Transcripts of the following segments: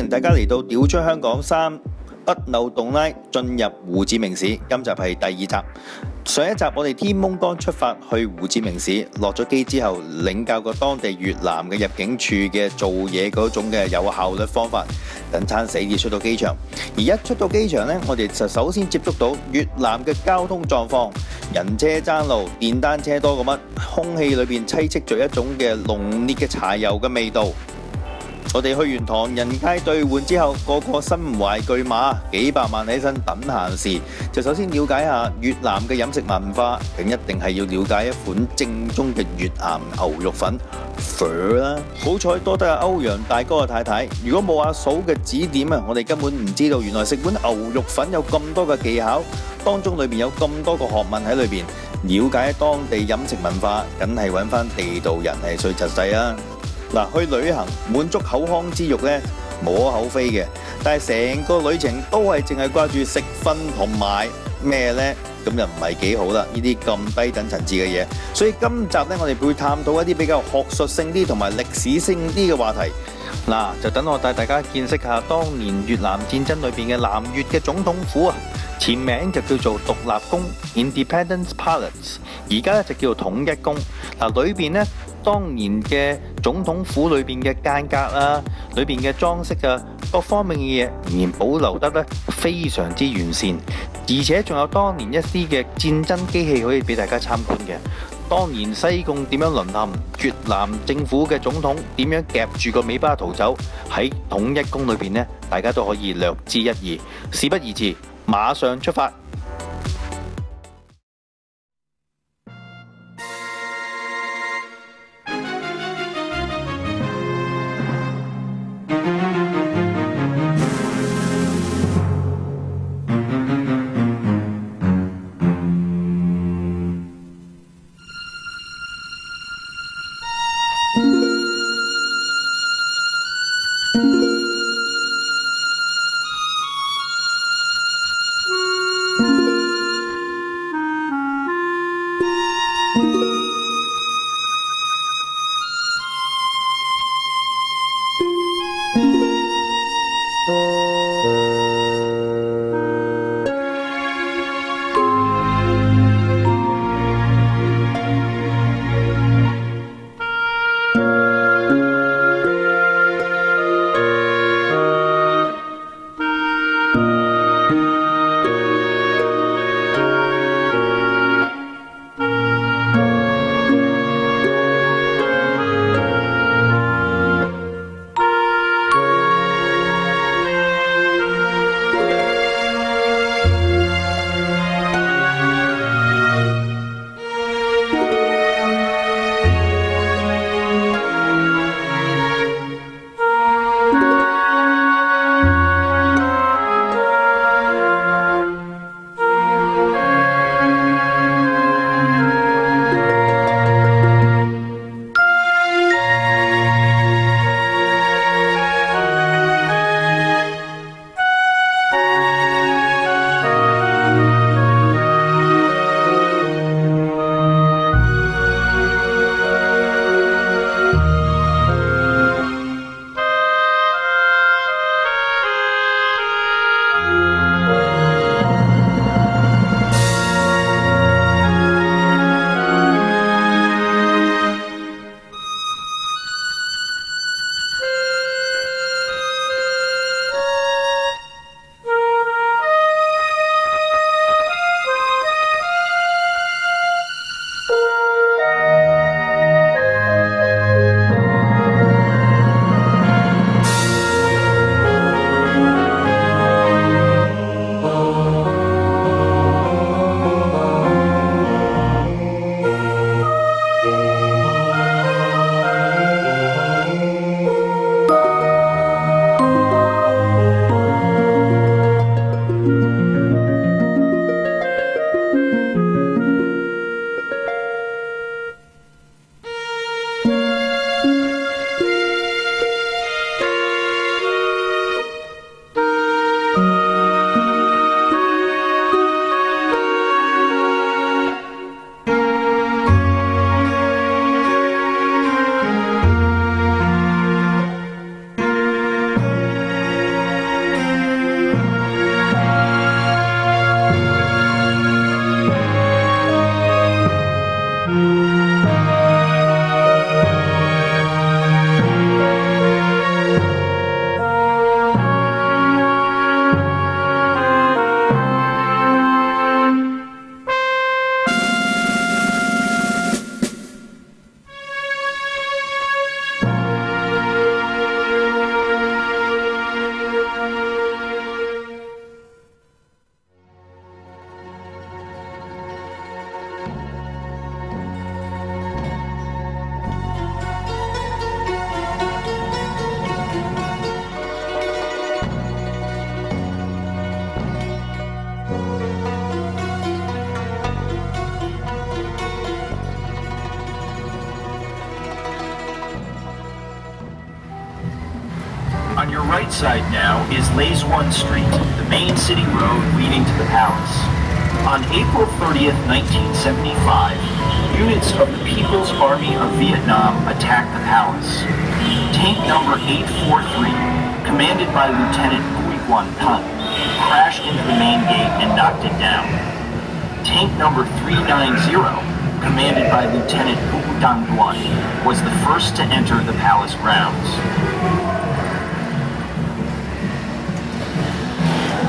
迎大家嚟到屌出香港3，不漏洞拉進入胡志明市。今集係第2集。上一集我哋天蒙剛出發去胡志明市，落咗機之後領教過當地越南嘅入境處嘅做嘢嗰種嘅有效率方法，等餐死要出到機場。而一出到機場呢，我哋就首先接觸到越南嘅交通狀況，人車爭路，電單車多過乜，空氣裏邊棲息着一種嘅濃烈嘅柴油嘅味道。我哋去完唐人街兌換之後，個身懷巨馬，幾百萬起身等閒事，就首先了解下越南嘅飲食文化，咁一定係要了解一款正宗嘅越南牛肉粉粉啦。好彩多得阿歐陽大哥嘅太太，如果冇阿嫂嘅指點啊，我哋根本唔知道原來食碗牛肉粉有咁多嘅技巧，當中裏邊有咁多個學問喺裏邊。了解當地飲食文化，梗係揾翻地道人係最實際啦。嗱，去旅行滿足口腔之欲呢，無可厚非嘅，但係成個旅程都係淨係掛住食瞓同埋咩呢？咁就唔係幾好啦。呢啲咁低等層次嘅嘢，所以今集呢，我哋會探討一啲比較學術性啲同埋歷史性啲嘅話題。嗱，就等我帶大家見識下當年越南戰爭裏邊嘅南越嘅總統府啊，前名就叫做獨立宮 （Independence Palace），而家咧就叫做統一宮。嗱，裏邊呢，當年嘅總統府裏邊嘅間隔啊，裏邊嘅裝飾啊，各方面嘅嘢仍然保留得咧非常之完善，而且仲有當年一啲嘅戰爭機器可以俾大家參觀嘅。當年西貢點樣淪陷，越南政府嘅總統點樣夾住個尾巴逃走，喺統一宮裏邊呢，大家都可以略知一二。事不宜遲，馬上出發。side now is Lezuan Street, the main city road leading to the palace. On April 30th, 1975, units of the People's Army of Vietnam attacked the palace. Tank number 843, commanded by Lieutenant Bui Guan Tan, crashed into the main gate and knocked it down. Tank number 390, commanded by Lieutenant Pu Dang Duan, was the first to enter the palace grounds.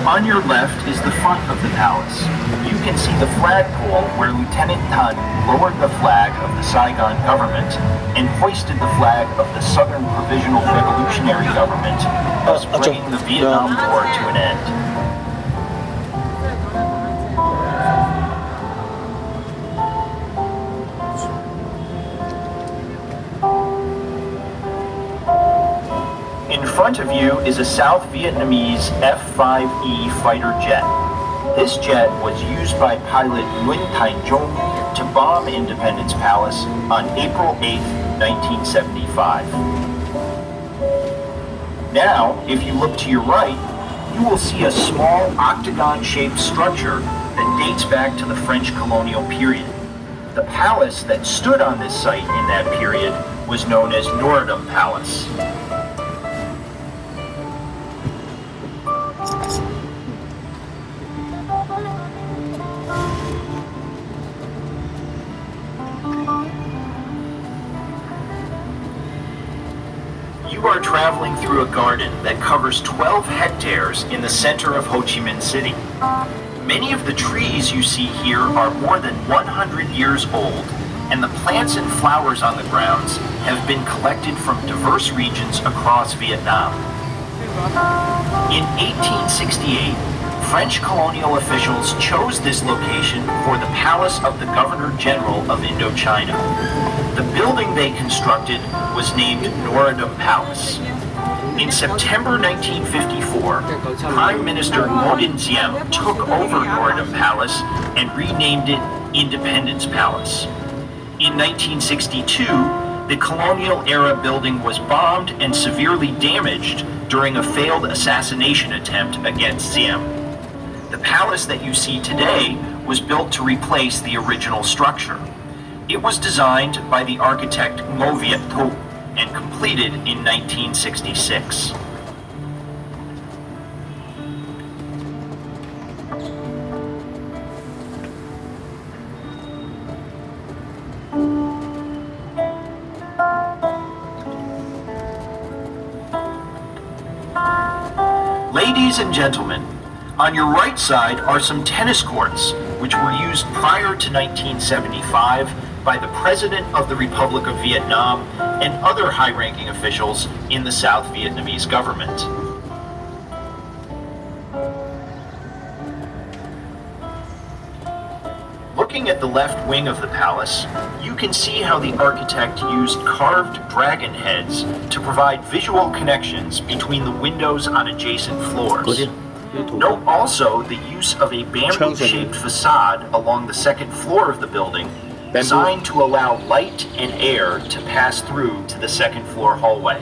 On your left is the front of the palace. You can see the flagpole where Lieutenant Tan lowered the flag of the Saigon government and hoisted the flag of the Southern Provisional Revolutionary Government, thus bringing the Vietnam War to an end. In front of you is a South Vietnamese F-5E fighter jet. This jet was used by pilot Nguyen Thanh Jong to bomb Independence Palace on April 8, 1975. Now, if you look to your right, you will see a small octagon-shaped structure that dates back to the French colonial period. The palace that stood on this site in that period was known as Norodom Palace. You are traveling through a garden that covers 12 hectares in the center of Ho Chi Minh City. Many of the trees you see here are more than 100 years old, and the plants and flowers on the grounds have been collected from diverse regions across Vietnam. In 1868, French colonial officials chose this location for the palace of the Governor-General of Indochina. The building they constructed was named Norodom Palace. In September 1954, Prime Minister Ngo Dinh Diem took over Norodom Palace and renamed it Independence Palace. In 1962, the colonial-era building was bombed and severely damaged during a failed assassination attempt against Diem. The palace that you see today was built to replace the original structure. It was designed by the architect Ngo Viet Thu and completed in 1966. Ladies and gentlemen, on your right side are some tennis courts, which were used prior to 1975 by the President of the Republic of Vietnam and other high-ranking officials in the South Vietnamese government. Looking at the left wing of the palace, you can see how the architect used carved dragon heads to provide visual connections between the windows on adjacent floors. Note also the use of a bamboo-shaped facade along the second floor of the building, designed to allow light and air to pass through to the second floor hallway.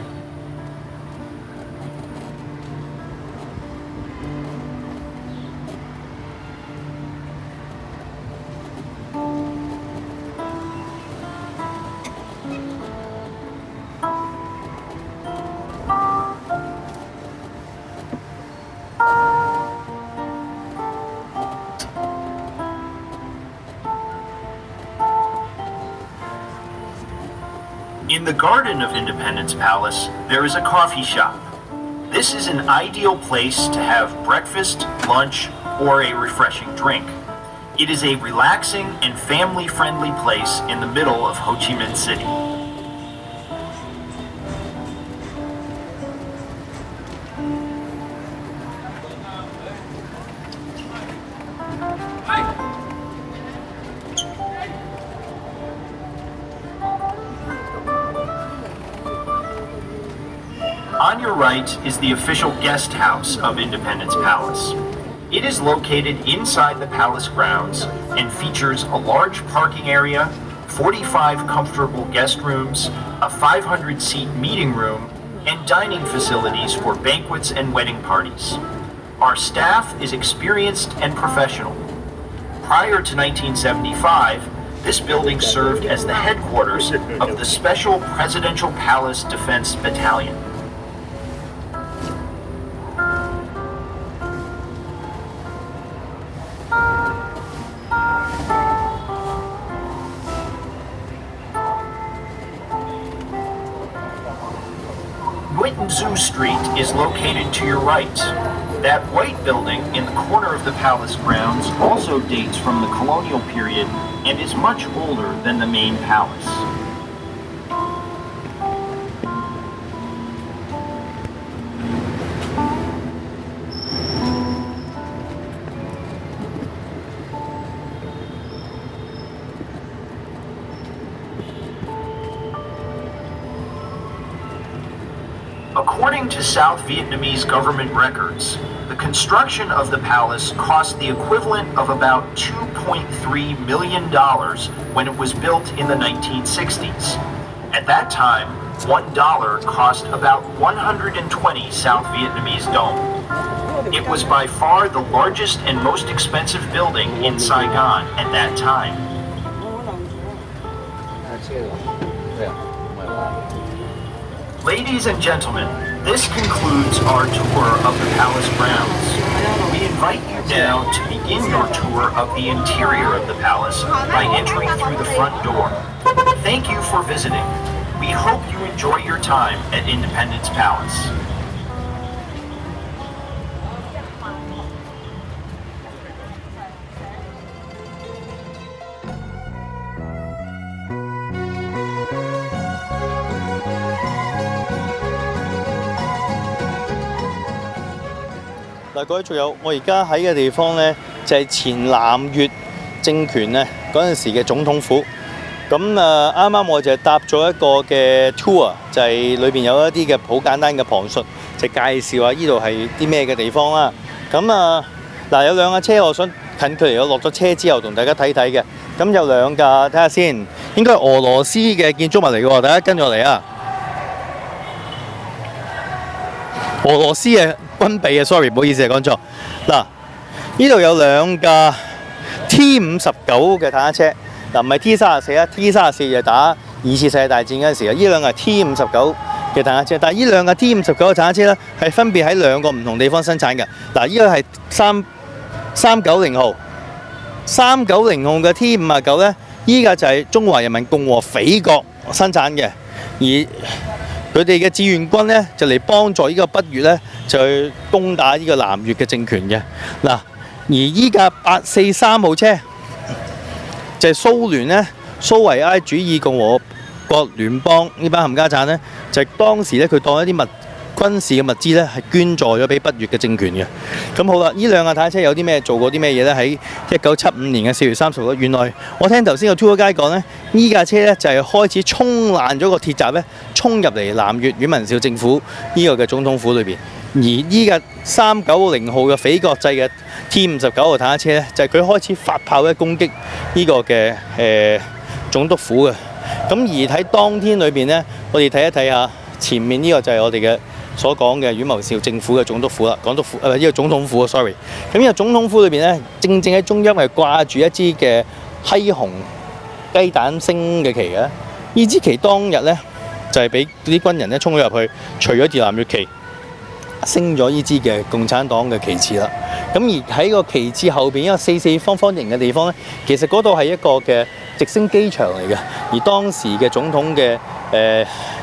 In the garden of Independence Palace, there is a coffee shop. This is an ideal place to have breakfast, lunch, or a refreshing drink. It is a relaxing and family-friendly place in the middle of Ho Chi Minh City. On your right is the official guest house of Independence Palace. It is located inside the palace grounds and features a large parking area, 45 comfortable guest rooms, a 500-seat meeting room, and dining facilities for banquets and wedding parties. Our staff is experienced and professional. Prior to 1975, this building served as the headquarters of the Special Presidential Palace Defense Battalion. Zoo Street is located to your right. That white building in the corner of the palace grounds also dates from the colonial period and is much older than the main palace. According to South Vietnamese government records, the construction of the palace cost the equivalent of about $2.3 million when it was built in the 1960s. At that time, $1 cost about 120 South Vietnamese dong. It was by far the largest and most expensive building in Saigon at that time. Ladies and gentlemen, this concludes our tour of the palace grounds. We invite you now to begin your tour of the interior of the palace by entering through the front door. Thank you for visiting. We hope you enjoy your time at Independence Palace. 嗱，各位仲有，我而家喺嘅地方呢，就係前南越政權呢嗰陣時嘅總統府。咁啱啱我就搭咗一個嘅 tour， 就係裏邊有一啲嘅好簡單嘅旁述，就介紹下呢度係啲咩嘅地方啦。咁嗱有兩架車，我想近距離我落咗車之後同大家睇睇嘅。咁有兩架，睇下先，應該係俄羅斯嘅建築物嚟嘅喎，大家跟住我嚟啊！俄羅斯嘅軍備啊 ，sorry， 唔好意思，講錯。嗱，呢度有兩架 T59嘅坦克車，嗱唔係 T34啊 ，T34就打2次世界大戰嗰陣時啊，呢兩個係 T59嘅坦克車，但係呢兩架 T59嘅坦克車咧係分別喺兩個唔同地方生產嘅。嗱，呢個係390號，390號嘅 T59咧，依架就係中華人民共和匪國生產嘅，而佢哋嘅志願軍咧就嚟幫助呢個北越咧，就去攻打呢個南越嘅政權嘅。嗱，而依架843號車就係蘇聯咧，蘇維埃主義共和國聯邦呢班冚家產咧，就係當時咧佢當一啲軍事嘅物資咧係捐助咗俾北越嘅政權嘅。咁好啦，呢兩架坦克車有啲咩做過啲咩嘢咧？喺1975年嘅4月30號，原來我聽頭先個 tour guide講咧，呢架車咧就係開始衝爛咗個鐵閘咧，衝入嚟南越阮文紹政府呢個嘅總統府裏邊。而呢架390號嘅匪國製嘅 T59號坦克車咧，就係佢開始發炮咧攻擊呢個嘅總督府嘅。咁而喺當天裏邊咧，我哋睇一睇下前面呢個就係我哋嘅所講嘅阮文紹政府嘅總督府啦，呢個總統府啊 ，sorry。咁呢個總統府裏邊咧，正正喺中央係掛住一支嘅黑紅雞蛋星嘅旗嘅。呢支旗當日咧就係俾啲軍人咧衝咗入去，除咗條南越旗，升咗呢支嘅共產黨嘅旗幟啦。咁而喺個旗幟後邊一個四方方形嘅地方咧，其實嗰度係一個嘅直升機場嚟嘅。而當時嘅總統嘅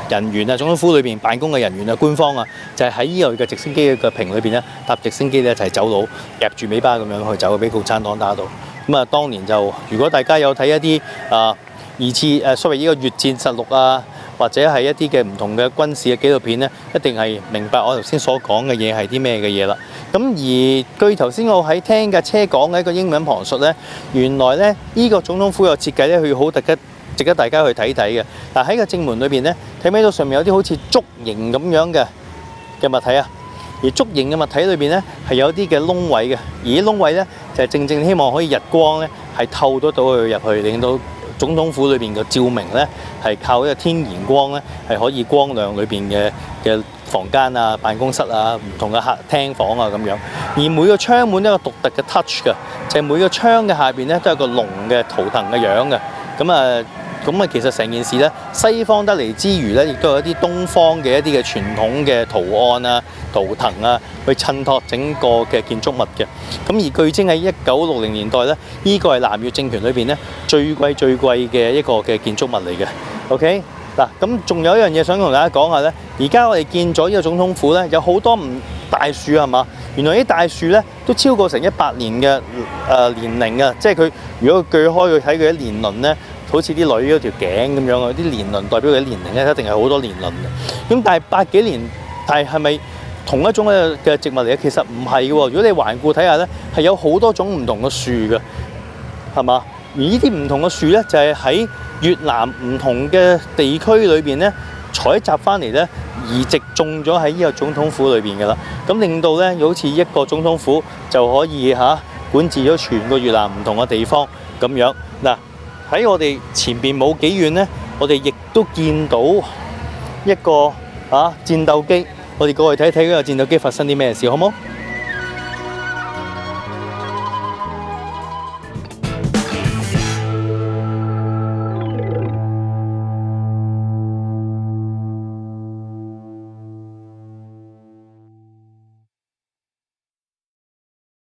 人員啊，總統府裏邊辦公嘅人員啊，官方啊，就係喺呢個嘅直升機嘅屏裏邊咧，搭直升機咧一齊走佬，夾住尾巴咁樣去走，俾共產黨打到。咁啊，當年就如果大家有睇一啲所謂呢個越戰實錄啊，或者係一啲嘅唔同嘅軍事嘅紀錄片咧，一定係明白我頭先所講嘅嘢係啲咩嘅嘢啦。咁而據頭先我喺聽架車講嘅一個英文旁述咧，原來咧呢個總統府嘅設計咧，佢好值得大家去睇睇嘅。嗱，喺個正門裏邊咧，睇唔睇到上面有啲好似竹形咁樣嘅物體啊？而竹形嘅物體裏邊咧係有啲嘅窿位嘅，而啲窿位咧就係正正希望可以日光咧係透得到佢入去，令到總統府裏邊嘅照明咧係靠一個天然光咧係可以光亮裏邊嘅房間啊、辦公室啊、唔同嘅客廳房啊咁樣。而每個窗門都有個獨特嘅 touch 嘅，就係每個窗嘅下邊咧都有個龍嘅圖騰嘅樣嘅。咁其實成件事咧，西方得嚟之餘咧，亦都有一啲東方嘅一啲嘅傳統嘅圖案啊、圖騰啊，去襯托整個嘅建築物嘅。咁而據稱喺1960年代咧，呢個係南越政權裏邊咧最貴嘅一個嘅建築物嚟嘅。OK， 嗱，咁仲有一樣嘢想同大家講下咧，而家我哋見咗呢個總統府咧，有好多唔大樹係嘛？原來啲大樹咧都超過成100年嘅年齡啊！即係佢如果鋸開佢睇佢啲年輪咧。好似啲女嗰條頸咁樣啊，啲年輪代表佢啲年齡咧，一定係好多年輪嘅。咁但係百幾年，但係咪同一種嘅植物嚟嘅？其實唔係嘅喎。如果你環顧睇下咧，係有好多種唔同嘅樹嘅，係嘛？而呢啲唔同嘅樹咧，就係喺越南唔同嘅地區裏邊咧採集翻嚟咧，移植種咗喺呢個總統府裏邊嘅啦。咁令到咧，好似一個總統府就可以管治咗全個越南唔同嘅地方咁樣嗱。喺我哋前邊冇幾遠呢，我哋亦都見到一個戰鬥機。我哋過去睇睇嗰個戰鬥機發生啲咩事，好冇？